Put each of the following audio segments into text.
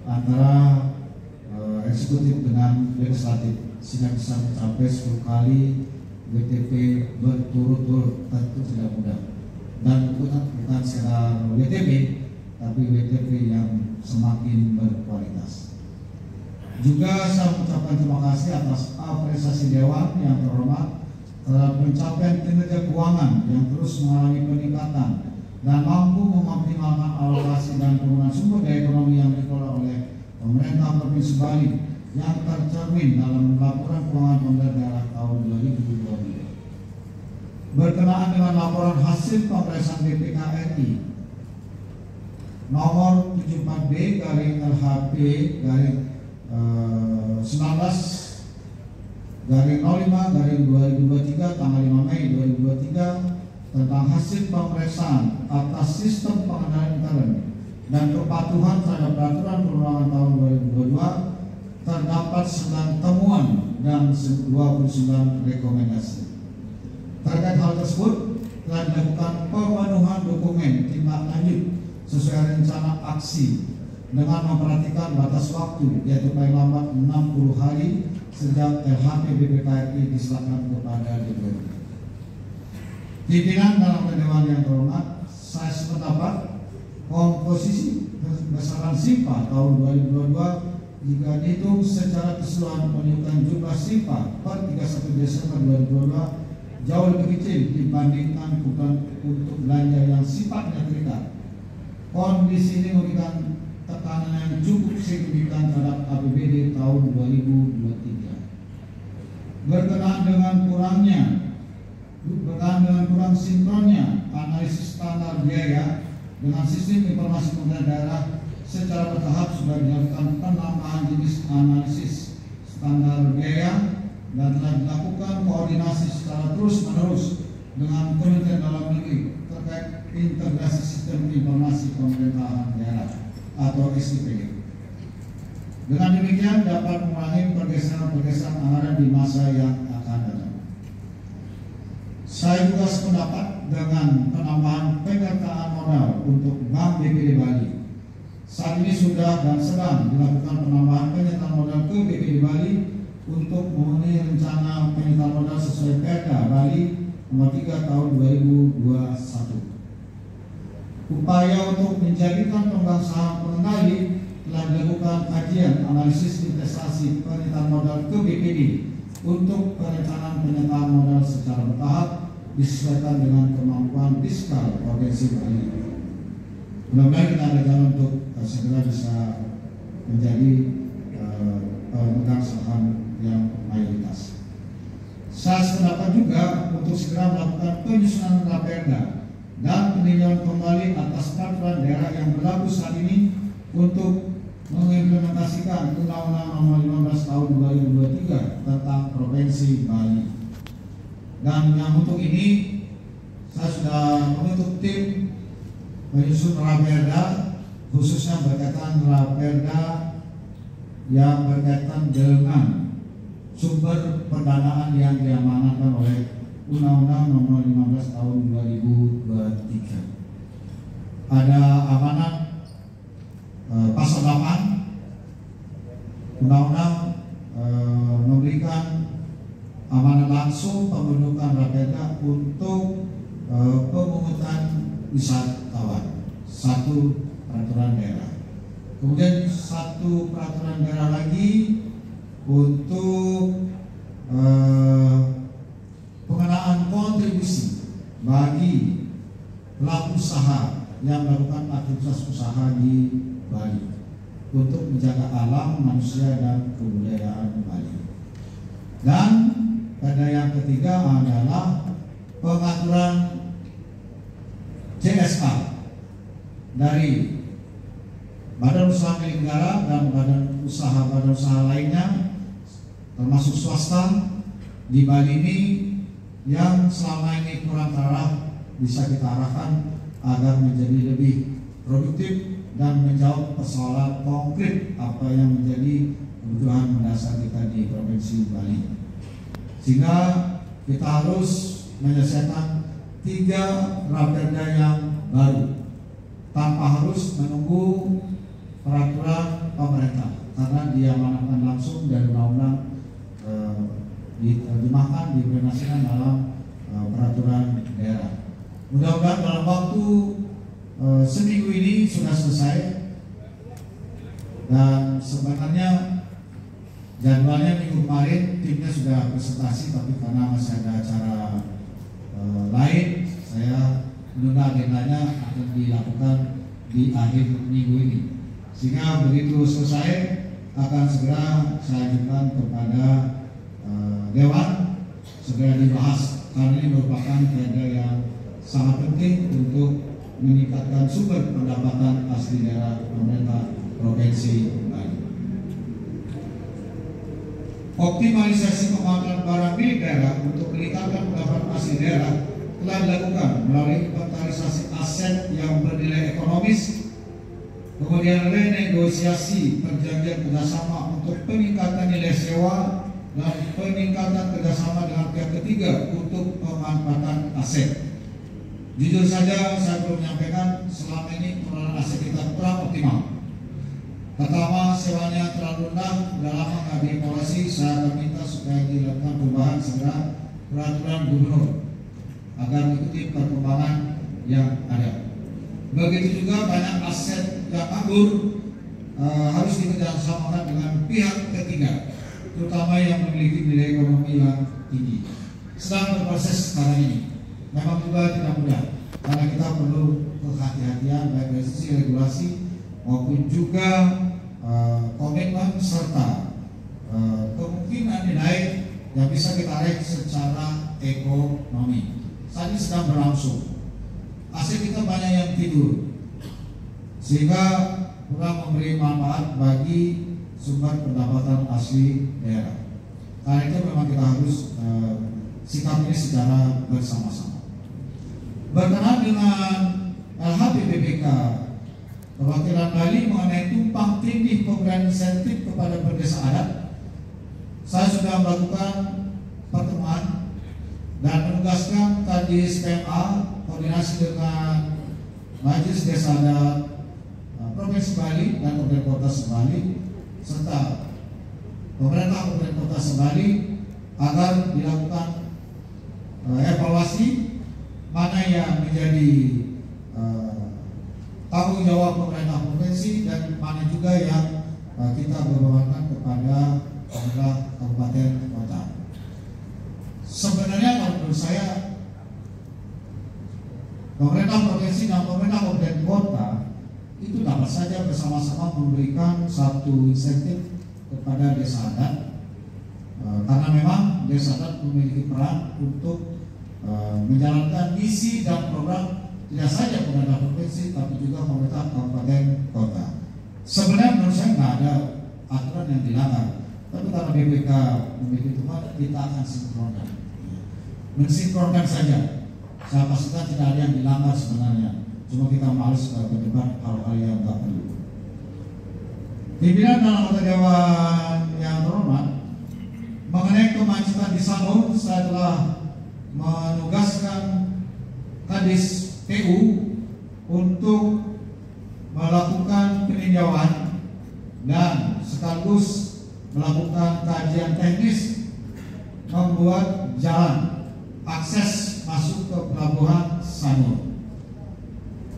antara eksekutif dengan legislatif sehingga bisa mencapai 10 kali WTP berturut-turut. Tentu tidak mudah, dan bukan sekedar WTP, tapi WTP yang semakin berkualitas. Juga saya mengucapkan terima kasih atas apresiasi Dewan yang terhormat terhadap pencapaian kinerja keuangan yang terus mengalami peningkatan dan mampu mengoptimalkan alokasi dan penggunaan sumber daya ekonomi yang dikelola oleh pemerintah Provinsi Bali yang tercermin dalam laporan keuangan pemerintah daerah tahun 2022. Berkenaan dengan laporan hasil pemeriksaan BPK RI nomor 74B garing LHP garing 19/05/2023 tanggal 5 Mei 2023 tentang hasil pemeriksaan atas sistem pengendalian intern dan kepatuhan terhadap peraturan perundangan tahun 2022 terdapat 9 temuan dan 29 rekomendasi. Terkait hal tersebut telah dilakukan pemenuhan dokumen tindak lanjut sesuai rencana aksi dengan memperhatikan batas waktu yaitu paling lambat 60 hari sejak LHP BPK RI diserahkan kepada DPR. Pimpinan dalam Dewan yang terhormat, saya sependapat komposisi besaran SIPA tahun 2022 jika dihitung secara keseluruhan menunjukkan jumlah SIPA per 31 Desember 2022 jauh lebih kecil dibandingkan kebutuhan untuk belanja yang sifatnya terikat. Kondisi ini memberikan tekanan yang cukup signifikan terhadap APBD tahun 2023. Berkenaan dengan kurang sinkronnya analisis standar biaya dengan sistem informasi pemerintah daerah secara bertahap sudah dilakukan penambahan jenis analisis standar biaya dan telah dilakukan koordinasi secara terus-menerus dengan Kementerian Dalam Negeri terkait integrasi sistem informasi pemerintahan daerah atau SIPD. Dengan demikian dapat mengurangi pergeseran anggaran di masa yang akan datang. Saya juga sependapat dengan penambahan penyertaan modal untuk Bank BPD Bali. Saat ini sudah dan sedang dilakukan penambahan penyertaan modal ke BPD Bali untuk memenuhi rencana penyertaan modal sesuai Perda Bali nomor 3 tahun 2021. Upaya untuk menjadikan pemegang saham pengendali telah dilakukan kajian analisis investasi penyertaan modal ke BPD untuk perencanaan penyertaan modal secara bertahap disesuaikan dengan kemampuan fiskal Provinsi Bali. Mudah-mudahan kita ada jalan untuk segera bisa menjadi pemegang saham yang mayoritas. Saya sependapat juga untuk segera melakukan penyusunan Raperda dan peninjauan kembali atas peraturan daerah yang berlaku saat ini untuk mengimplementasikan Undang-Undang Nomor 15 Tahun 2023 tentang Provinsi Bali. Dan yang untuk ini saya sudah membentuk tim menyusun Raperda, khususnya berkaitan Raperda yang berkaitan dengan sumber pendanaan yang diamanatkan oleh Undang-Undang Nomor 15 Tahun 2023. Ada amanat pasal 8 Undang-Undang memberikan amanat langsung pembentukan Raperda untuk pemungutan wisatawan, satu peraturan daerah. Kemudian satu peraturan daerah lagi untuk pengenaan kontribusi bagi pelaku usaha yang melakukan aktivitas usaha di Bali untuk menjaga alam, manusia, dan kebudayaan Bali. Dan pada yang ketiga adalah pengaturan CSK dari Badan Usaha Milik Negara dan badan usaha lainnya termasuk swasta di Bali ini yang selama ini kurang terarah bisa kita arahkan agar menjadi lebih produktif dan menjawab persoalan konkret apa yang menjadi kebutuhan mendasar kita di Provinsi Bali. Sehingga kita harus menyelesaikan 3 Raperda yang baru tanpa harus menunggu peraturan pemerintah karena diamanahkan langsung dari undang-undang diterjemahkan, diimplementasikan dalam peraturan daerah. Mudah-mudahan dalam waktu seminggu ini sudah selesai, dan sebenarnya jadwalnya minggu kemarin timnya sudah presentasi, tapi karena masih ada acara lain, saya menunda agendanya akan dilakukan di akhir minggu ini, sehingga begitu selesai akan segera saya ajukan kepada Dewan segera dibahas, karena ini merupakan perda yang sangat penting untuk meningkatkan sumber pendapatan asli daerah pemerintah Provinsi Bali. Optimalisasi pemakaian barang milik daerah untuk meningkatkan pendapatan asli daerah telah dilakukan melalui inventarisasi aset yang bernilai ekonomis, kemudian renegosiasi perjanjian kerjasama untuk peningkatan nilai sewa dan peningkatan kerjasama dengan pihak ketiga untuk pemanfaatan aset. Jujur saja saya perlu menyampaikan selama ini pengelolaan aset kita kurang optimal. Pertama, sewanya terlalu rendah, sudah lama nggak dievaluasi. Saya akan minta supaya dilakukan perubahan segera peraturan gubernur agar mengikuti perkembangan yang ada. Begitu juga banyak aset yang kabur harus dikerjasamakan dengan pihak ketiga, terutama yang memiliki nilai ekonomi yang tinggi. Sedang berproses sekarang ini. Memang juga tidak mudah, karena kita perlu kehati-hatian baik dari sisi regulasi maupun juga komitmen serta kemungkinan nilai yang bisa kita raih secara ekonomi. Saat ini sedang berlangsung. Aset kita banyak yang tidur, sehingga kurang memberi manfaat bagi sumber pendapatan asli daerah. Karena itu memang kita harus sikap ini secara bersama-sama. Berkenaan dengan LHPPBK, perwakilan Bali mengenai tumpang tindih pemberian insentif kepada perdesa adat, saya sudah melakukan pertemuan dan menugaskan Kadis PMA koordinasi dengan Majelis Desa Adat Provinsi Bali dan Kabupaten Kota Sebali serta pemerintah Kabupaten Kota Sebali agar dilakukan evaluasi mana yang menjadi tanggung jawab pemerintah provinsi dan mana juga yang kita bebankan kepada pemerintah kabupaten kota. Sebenarnya kalau menurut saya pemerintah provinsi dan pemerintah kabupaten kota itu dapat saja bersama-sama memberikan satu insentif kepada desa adat, karena memang desa adat memiliki peran untuk menjalankan misi dan program tidak saja pemerintah provinsi tapi juga pemerintah kabupaten kota. Sebenarnya menurut saya nggak ada aturan yang dilanggar, tapi karena BPK memiliki tempat, kita akan sinkronkan, mensinkronkan saja. Saya pastikan tidak ada yang dilanggar sebenarnya, cuma kita males berdebat hal-hal yang nggak perlu. Pimpinan dan anggota dewan yang terhormat, mengenai kemacetan di Sanur, saya telah menugaskan Kadis PU untuk melakukan peninjauan dan sekaligus melakukan kajian teknis membuat jalan akses masuk ke pelabuhan Sanur.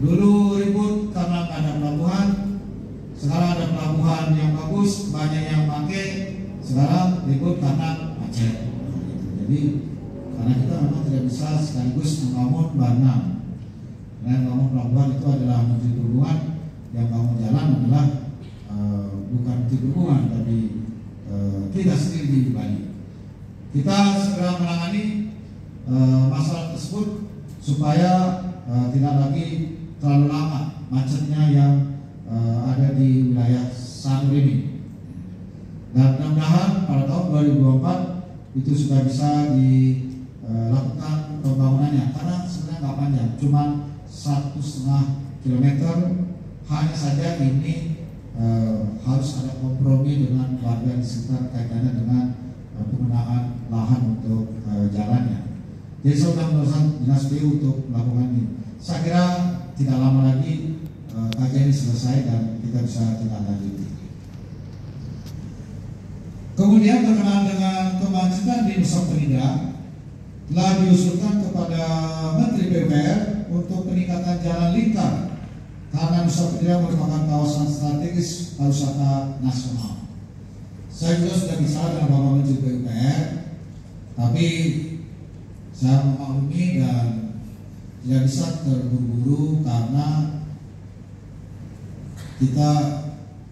Dulu ribut karena nggak ada pelabuhan, sekarang ada pelabuhan yang bagus, banyak yang pakai, sekarang ribut karena macet. Jadi karena kita memang tidak bisa sekaligus membangun banam. Dan bangun pelabuhan itu adalah menteri perhubungan, yang bangun jalan adalah bukan menteri perhubungan, tapi kita sendiri di Bali. Kita segera menangani masalah tersebut supaya tidak lagi terlalu lama macetnya yang ada di wilayah Sanur ini. Dan mudah-mudahan pada tahun 2024 itu sudah bisa dilakukan pembangunannya, karena sebenarnya nggak panjang, cuma 1,5 kilometer. Hanya saja ini harus ada kompromi dengan warga di sekitar kaitannya dengan penggunaan lahan untuk jalannya. Jadi saya sudah menugaskan dinas PU untuk melakukan ini. Saya kira tidak lama lagi kajian ini selesai dan kita bisa tindak lanjuti. Kemudian berkenaan dengan kemacetan di Nusa Penida, telah diusulkan kepada Menteri PUPR untuk peningkatan jalan lingkar karena Nusa Penida merupakan kawasan strategis pariwisata nasional. Saya juga sudah bicara dengan Bapak Menteri PUPR, tapi saya memaklumi dan tidak bisa terburu-buru karena kita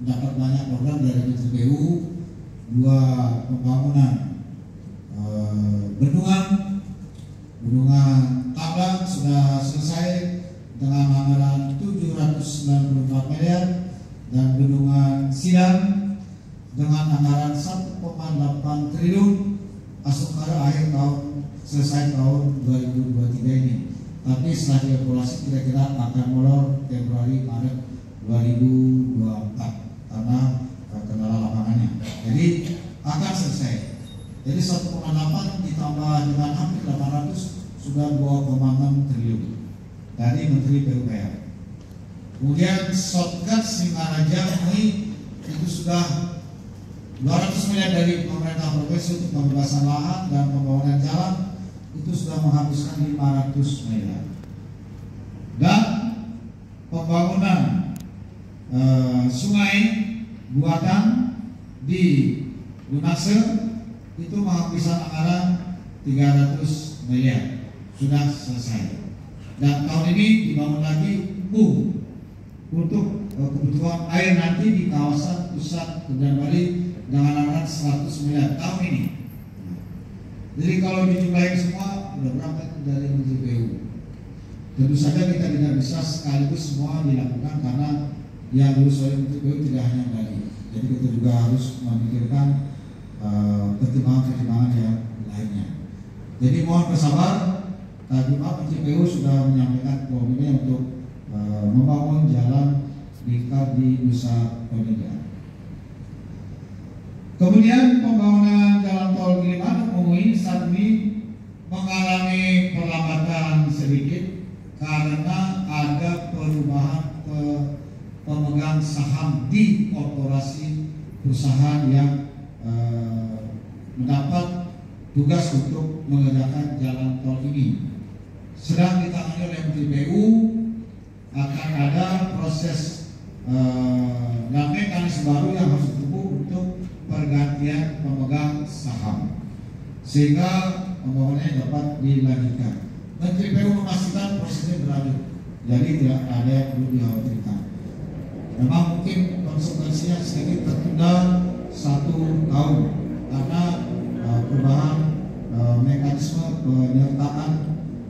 dapat banyak program dari Menteri PU, dua pembangunan bendungan Tabang sudah selesai dengan anggaran 794 miliar dan bendungan Sidang dengan anggaran 1,8 triliun asukara akhir tahun selesai tahun 2023 ini. Tapi setelah dievaluasi kira-kira akan molor Februari Maret 2024 karena kendala lapangannya. Jadi akan selesai. Jadi 1,8 ditambah dengan hampir 800 sudah 2,6 triliun dari Menteri PUPR. Kemudian shortcut Singaraja ini itu sudah 200 miliar dari pemerintah provinsi untuk pembebasan lahan dan pembangunan jalan itu sudah menghabiskan 500 miliar. Dan pembangunan sungai buatan di Lunase itu menghabiskan anggaran 300 miliar sudah selesai. Dan tahun ini dibangun lagi untuk kebutuhan air nanti di kawasan pusat Kebun Bali dengan anggaran 100 miliar tahun ini. Jadi kalau dijumlahin semua udah berapa itu dari Menteri PU? Tentu saja kita tidak bisa sekaligus semua dilakukan karena yang diurus oleh Menteri PU tidak hanya Bali. Jadi kita juga harus memikirkan pertimbangan-pertimbangan yang lainnya. Jadi mohon bersabar. Tadi Pak Menteri PU sudah menyampaikan komitmennya untuk membangun jalan lingkar di Nusa Penida. Kemudian pembangunan jalan tol Gilimanuk Mungui saat ini mengalami perlambatan sedikit karena ada perubahan pemegang saham di korporasi perusahaan yang mendapat tugas untuk mengerjakan jalan tol ini. Sedang ditangani oleh Menteri PU, akan ada proses dan mekanisme baru yang harus ditempuh untuk pergantian pemegang saham sehingga pembangunannya dapat dilanjutkan. Menteri PU memastikan prosesnya berlanjut, jadi tidak ada yang perlu dikhawatirkan. Memang mungkin konsekuensinya sedikit tertunda 1 tahun karena perubahan mekanisme penyertaan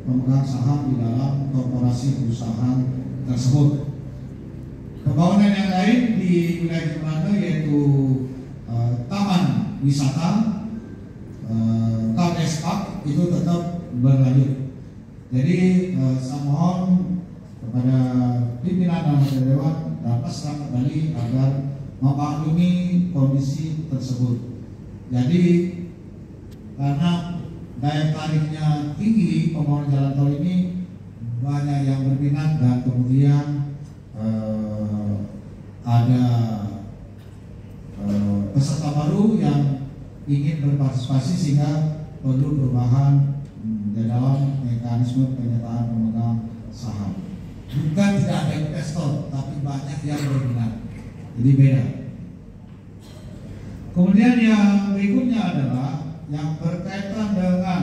pemegang saham di dalam korporasi perusahaan tersebut. Pembangunan yang lain di wilayah Jembrana yaitu Taman Wisata Kaldes Park itu tetap berlanjut. Jadi saya mohon kepada pimpinan anggota dewan dan masyarakat Bali agar memaklumi kondisi tersebut. Jadi karena daya tariknya tinggi pembangunan jalan tol ini banyak yang berminat dan kemudian ada peserta baru yang ingin berpartisipasi sehingga perlu perubahan di dalam mekanisme penyertaan pemegang saham. Bukan tidak ada investor, tapi banyak yang berminat. Jadi beda. Kemudian yang berikutnya adalah yang berkaitan dengan